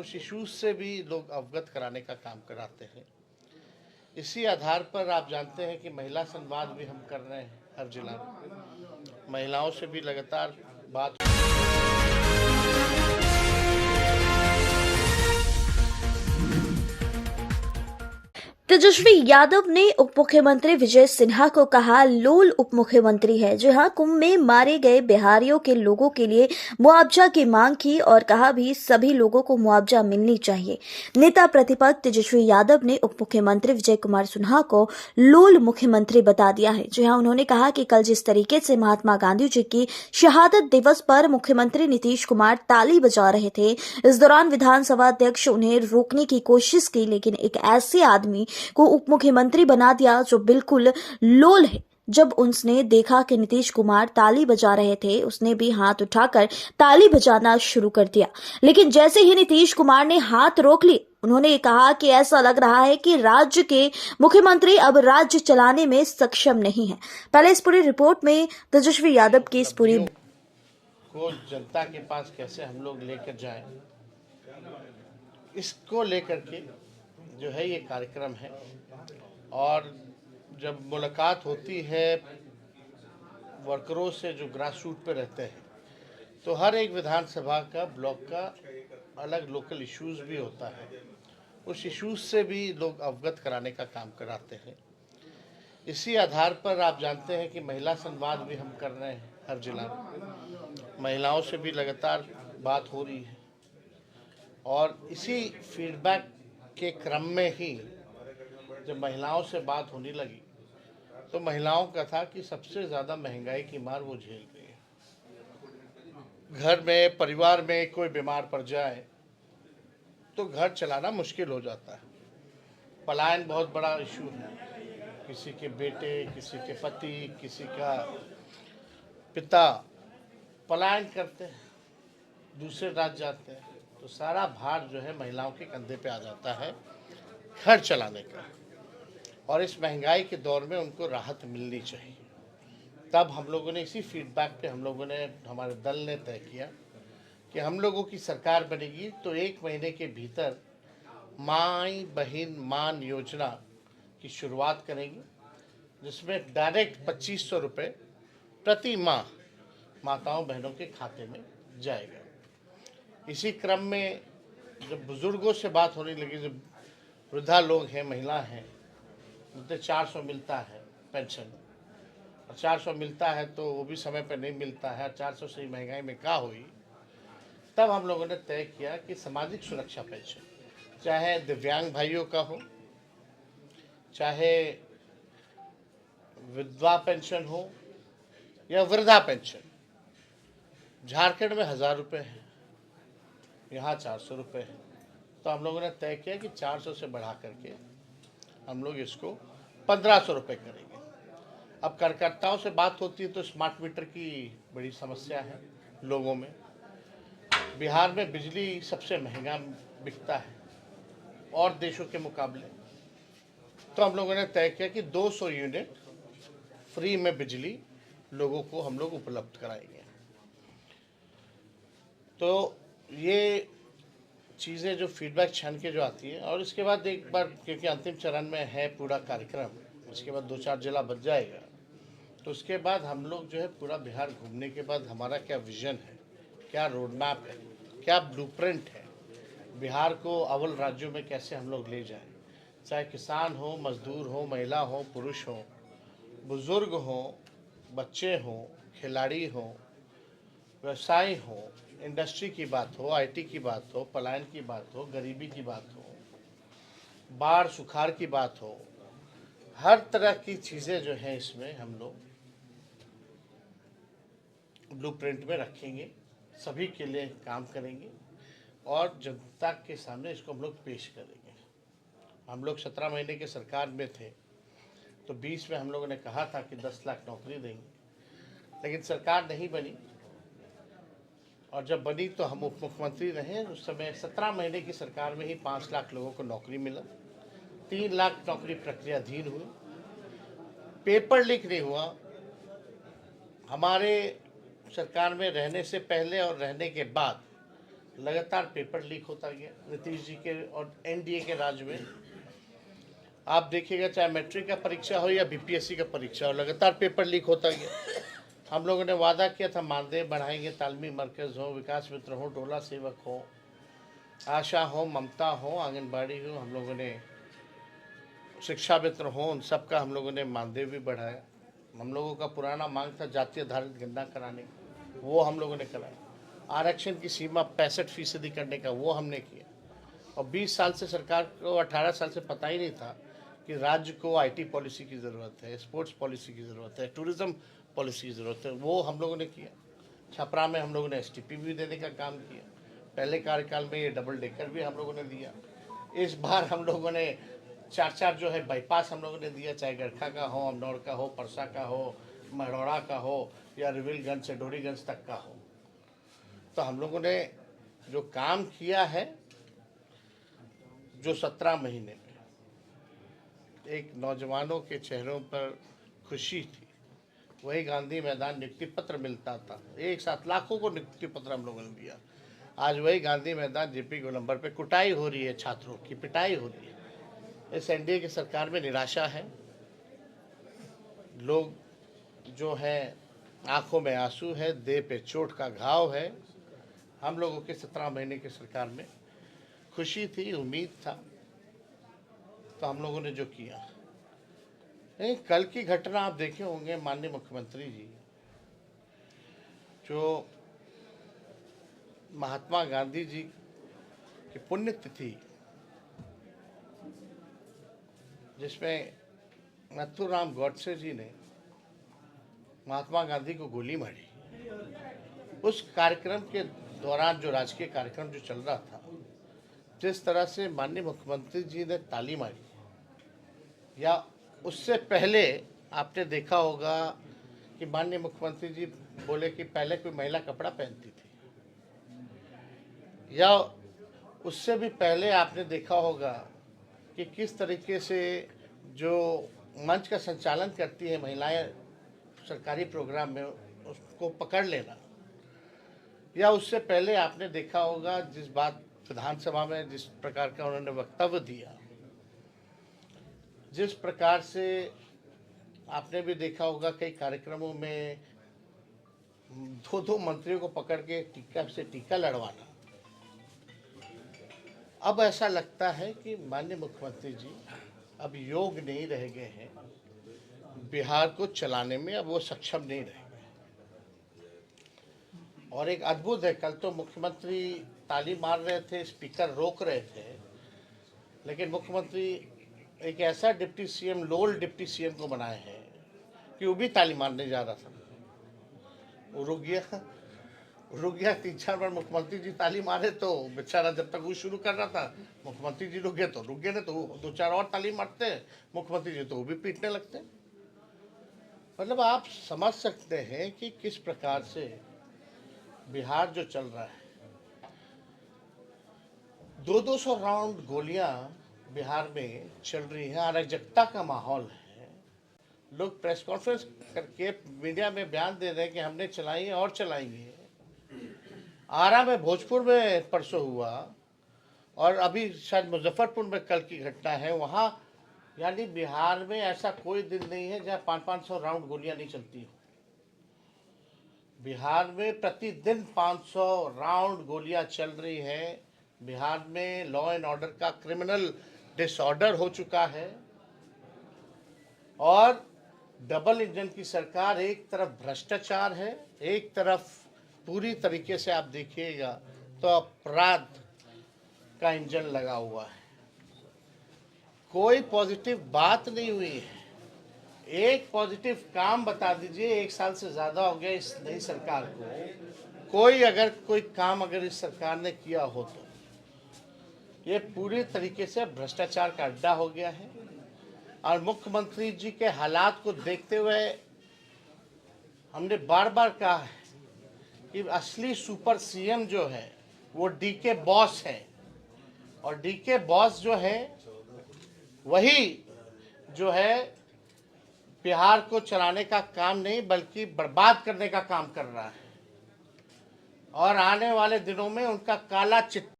उस इश्यूज से भी लोग अवगत कराने का काम कराते हैं। इसी आधार पर आप जानते हैं कि महिला संवाद भी हम कर रहे हैं हर जिला में। महिलाओं से भी लगातार बात तेजस्वी यादव ने उप मुख्यमंत्री विजय सिन्हा को कहा लोल उप मुख्यमंत्री है। जी हां, कुंभ में मारे गए बिहारियों के लोगों के लिए मुआवजा की मांग की और कहा भी सभी लोगों को मुआवजा मिलनी चाहिए। नेता प्रतिपक्ष तेजस्वी यादव ने उप मुख्यमंत्री विजय कुमार सिन्हा को लोल मुख्यमंत्री बता दिया है। जी हां, उन्होंने कहा कि कल जिस तरीके से महात्मा गांधी जी की शहादत दिवस पर मुख्यमंत्री नीतीश कुमार ताली बजा रहे थे, इस दौरान विधानसभा अध्यक्ष उन्हें रोकने की कोशिश की, लेकिन एक ऐसे आदमी को उप मुख्यमंत्री बना दिया जो बिल्कुल लोल है। जब उसने देखा कि नीतीश कुमार ताली बजा रहे थे, उसने भी हाथ उठाकर ताली बजाना शुरू कर दिया, लेकिन जैसे ही नीतीश कुमार ने हाथ रोक लिए, उन्होंने कहा कि ऐसा लग रहा है कि राज्य के मुख्यमंत्री अब राज्य चलाने में सक्षम नहीं है। पहले इस पूरी रिपोर्ट में तेजस्वी यादव की इस पूरी को जनता के पास कैसे हम लोग लेकर जाएं, इसको लेकर के जो है ये कार्यक्रम है। और जब मुलाकात होती है वर्करों से जो ग्रास रूट पे रहते हैं, तो हर एक विधानसभा का ब्लॉक का अलग लोकल इश्यूज भी होता है। उस इश्यूज से भी लोग अवगत कराने का काम कराते हैं। इसी आधार पर आप जानते हैं कि महिला संवाद भी हम कर रहे हैं हर जिला में। महिलाओं से भी लगातार बात हो रही है और इसी फीडबैक के क्रम में ही जब महिलाओं से बात होने लगी तो महिलाओं का था कि सबसे ज़्यादा महंगाई की मार वो झेल रही है। घर में परिवार में कोई बीमार पड़ जाए तो घर चलाना मुश्किल हो जाता है। पलायन बहुत बड़ा इशू है। किसी के बेटे, किसी के पति, किसी का पिता पलायन करते हैं, दूसरे राज्य जाते हैं, तो सारा भार जो है महिलाओं के कंधे पे आ जाता है घर चलाने का। और इस महंगाई के दौर में उनको राहत मिलनी चाहिए। तब हम लोगों ने इसी फीडबैक पे हमारे दल ने तय किया कि हम लोगों की सरकार बनेगी तो 1 महीने के भीतर माई बहन मान योजना की शुरुआत करेंगे, जिसमें डायरेक्ट 2500 रुपये प्रति माह माताओं बहनों के खाते में जाएगा। इसी क्रम में जब बुजुर्गों से बात होने लगी, जब वृद्धा लोग हैं, महिला हैं, उनसे 400 मिलता है पेंशन, और 400 मिलता है तो वो भी समय पर नहीं मिलता है, 400 से महंगाई में क्या हुई। तब हम लोगों ने तय किया कि सामाजिक सुरक्षा पेंशन, चाहे दिव्यांग भाइयों का हो, चाहे विधवा पेंशन हो या वृद्धा पेंशन, झारखंड में 1000 रुपये है, यहाँ 400 रुपये है। तो हम लोगों ने तय किया कि 400 से बढ़ा करके हम लोग इसको 1500 रुपये करेंगे। अब कार्यकर्ताओं से बात होती है तो स्मार्ट मीटर की बड़ी समस्या है लोगों में। बिहार में बिजली सबसे महंगा बिकता है और देशों के मुकाबले। तो हम लोगों ने तय किया कि 200 यूनिट फ्री में बिजली लोगों को हम लोग उपलब्ध कराएंगे। तो ये चीज़ें जो फीडबैक छान के जो आती है, और इसके बाद एक बार क्योंकि अंतिम चरण में है पूरा कार्यक्रम, उसके बाद 2-4 जिला बच जाएगा, तो उसके बाद हम लोग जो है पूरा बिहार घूमने के बाद हमारा क्या विजन है, क्या रोड मैप है, क्या ब्लूप्रिंट है, बिहार को अव्वल राज्यों में कैसे हम लोग ले जाएं, चाहे किसान हो, मजदूर हो, महिला हो, पुरुष हो, बुजुर्ग हो, बच्चे हों, खिलाड़ी हों, व्यवसाय हो, इंडस्ट्री की बात हो, आईटी की बात हो, पलायन की बात हो, गरीबी की बात हो, बाढ़ सुखाड़ की बात हो, हर तरह की चीज़ें जो हैं इसमें हम लोग ब्लूप्रिंट में रखेंगे, सभी के लिए काम करेंगे और जनता के सामने इसको हम लोग पेश करेंगे। हम लोग 17 महीने के सरकार में थे तो 20 में हम लोगों ने कहा था कि 10 लाख नौकरी देंगे, लेकिन सरकार नहीं बनी। और जब बनी तो हम उप मुख्यमंत्री रहे, उस समय 17 महीने की सरकार में ही 5 लाख लोगों को नौकरी मिला, 3 लाख नौकरी प्रक्रियाधीन हुई, पेपर लीक नहीं हुआ। हमारे सरकार में रहने से पहले और रहने के बाद लगातार पेपर लीक होता गया नीतीश जी के और एनडीए के राज में। आप देखिएगा चाहे मैट्रिक का परीक्षा हो या बीपीएससी का परीक्षा हो, लगातार पेपर लीक होता गया। हम लोगों ने वादा किया था मानदेय बढ़ाएंगे, तालमी मरकज़ हो, विकास मित्र हो, टोला सेवक हो, आशा हो, ममता हो, आंगनबाड़ी हो, हम लोगों ने शिक्षा मित्र हो, उन सब का हम लोगों ने मानदेय भी बढ़ाया। हम लोगों का पुराना मांग था जातीय आधारित गणना कराने का, वो हम लोगों ने कराया। आरक्षण की सीमा 65% करने का, वो हमने किया। और 20 साल से सरकार को, 18 साल से पता ही नहीं था कि राज्य को आईटी पॉलिसी की ज़रूरत है, स्पोर्ट्स पॉलिसी की ज़रूरत है, टूरिज़्म पॉलिसी की ज़रूरत है, वो हम लोगों ने किया। छपरा में हम लोगों ने एसटीपी भी देने का काम किया। पहले कार्यकाल में ये डबल डेकर भी हम लोगों ने दिया। इस बार हम लोगों ने 4 जो है बाईपास हम लोगों ने दिया, चाहे गरखा का हो, अमनौर का हो, परसा का हो, मढ़ौरा का हो, या रिविलगंज से डोरीगंज तक का हो। तो हम लोगों ने जो काम किया है, जो 17 महीने में एक नौजवानों के चेहरों पर खुशी थी, वही गांधी मैदान नियुक्ति पत्र मिलता था, एक साथ लाखों को नियुक्ति पत्र हम लोगों ने दिया। आज वही गांधी मैदान जेपी गोलंबर पे कुटाई हो रही है, छात्रों की पिटाई हो रही है। इस एनडीए की सरकार में निराशा है। लोग जो है आंखों में आंसू है, देह पे चोट का घाव है। हम लोगों के 17 महीने की सरकार में खुशी थी, उम्मीद था, तो हम लोगों ने जो किया। कल की घटना आप देखे होंगे, माननीय मुख्यमंत्री जी जो महात्मा गांधी जी की पुण्यतिथि, जिसमें नथुराम गॉडसे जी ने महात्मा गांधी को गोली मारी, उस कार्यक्रम के दौरान जो राजकीय कार्यक्रम जो चल रहा था, जिस तरह से माननीय मुख्यमंत्री जी ने ताली मारी, या उससे पहले आपने देखा होगा कि माननीय मुख्यमंत्री जी बोले कि पहले कोई महिला कपड़ा पहनती थी, या उससे भी पहले आपने देखा होगा कि किस तरीके से जो मंच का संचालन करती है महिलाएं सरकारी प्रोग्राम में, उसको पकड़ लेना, या उससे पहले आपने देखा होगा जिस बात विधानसभा में जिस प्रकार का उन्होंने वक्तव्य दिया, जिस प्रकार से आपने भी देखा होगा कई कार्यक्रमों में 2 मंत्रियों को पकड़ के टीका से टीका लड़वाना। अब ऐसा लगता है कि माननीय मुख्यमंत्री जी अब योग्य नहीं रह गए हैं, बिहार को चलाने में अब वो सक्षम नहीं रहे। और एक अद्भुत है, कल तो मुख्यमंत्री ताली मार रहे थे, स्पीकर रोक रहे थे, लेकिन मुख्यमंत्री एक ऐसा डिप्टी सीएम, लोल डिप्टी सीएम को बनाए हैं कि वो भी ताली मारने जा रहा था, वो रुक गया 3-4 बार मुख्यमंत्री जी ताली मारे, तो बेचारा जब तक वो शुरू कर रहा था मुख्यमंत्री जी रुक गए ना, तो 2-4 और ताली मारते मुख्यमंत्री जी, तो वो भी पीटने लगते। मतलब आप समझ सकते हैं कि किस प्रकार से बिहार जो चल रहा है। 200 राउंड गोलियां बिहार में चल रही हैं, अराजकता का माहौल है। लोग प्रेस कॉन्फ्रेंस करके मीडिया में बयान दे रहे हैं कि हमने चलाई है और चलाएंगे। आरा में, भोजपुर में परसों हुआ, और अभी शायद मुजफ्फरपुर में कल की घटना है वहाँ। यानी बिहार में ऐसा कोई दिन नहीं है जहाँ 500 राउंड गोलियां नहीं चलती हो। बिहार में प्रतिदिन 500 राउंड गोलियां चल रही हैं। बिहार में लॉ एंड ऑर्डर का क्रिमिनल डिसऑर्डर हो चुका है, और डबल इंजन की सरकार, एक तरफ भ्रष्टाचार है, एक तरफ पूरी तरीके से आप देखिएगा तो अपराध का इंजन लगा हुआ है। कोई पॉजिटिव बात नहीं हुई है। एक पॉजिटिव काम बता दीजिए, 1 साल से ज़्यादा हो गया इस नई सरकार को, कोई काम अगर इस सरकार ने किया हो तो। ये पूरी तरीके से भ्रष्टाचार का अड्डा हो गया है। और मुख्यमंत्री जी के हालात को देखते हुए हमने बार बार कहा है कि असली सुपर सीएम जो है वो डीके बॉस है, और डीके बॉस जो है वही जो है बिहार को चलाने का काम नहीं बल्कि बर्बाद करने का काम कर रहा है। और आने वाले दिनों में उनका काला चिट्ठा